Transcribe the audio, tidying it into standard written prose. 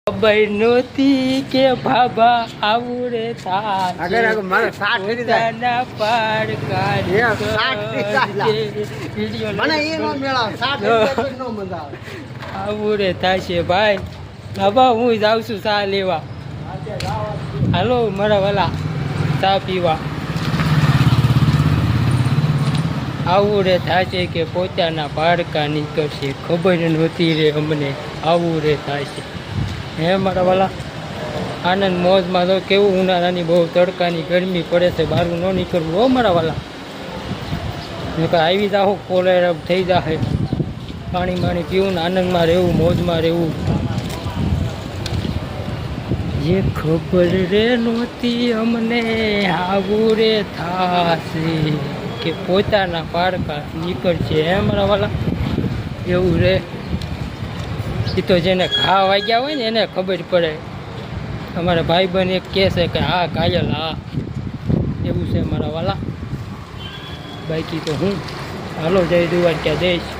ખબર નહોતી કે ભાભા આવું રે અગર મારે 60 કરી દે ના પાડ કાઢ એ 60 મને એ નો મેળાવ 60 નો મજા આવે આવું રે થાશે ભાઈ બાબા હું જાઉં છું ચા લેવા હાલો મારા વાલા ચા પીવા આવું રે થાશે કે પોતાના પાડકા નીકળશે ખબર નહોતી રે અમને આવું રે થાશે હે મારા વાલા આનંદ મોજમાં તો કેવું ઉનાળાની બહુ તડકાની ગરમી પડે છે બહારનું ન નીકળવું હો મારા વાલા આવી જાઓ કોલેરા થઈ જાય પાણી પાણી પીવું ને આનંદમાં રહેવું મોજમાં રહેવું જે ખબર રે નહોતી અમને આવું રે થાશે કે પોતાના પાડકા નીકળશે હે મારા વાલા એવું રે એ તો જેને ઘા વાગ્યા હોય ને એને ખબર પડે અમારા ભાઈ બહેન એક કહે છે કે હા કાયલ હા એવું છે મારા વાલા બાકી તો હું હાલો જય દ્વારકા જઈશ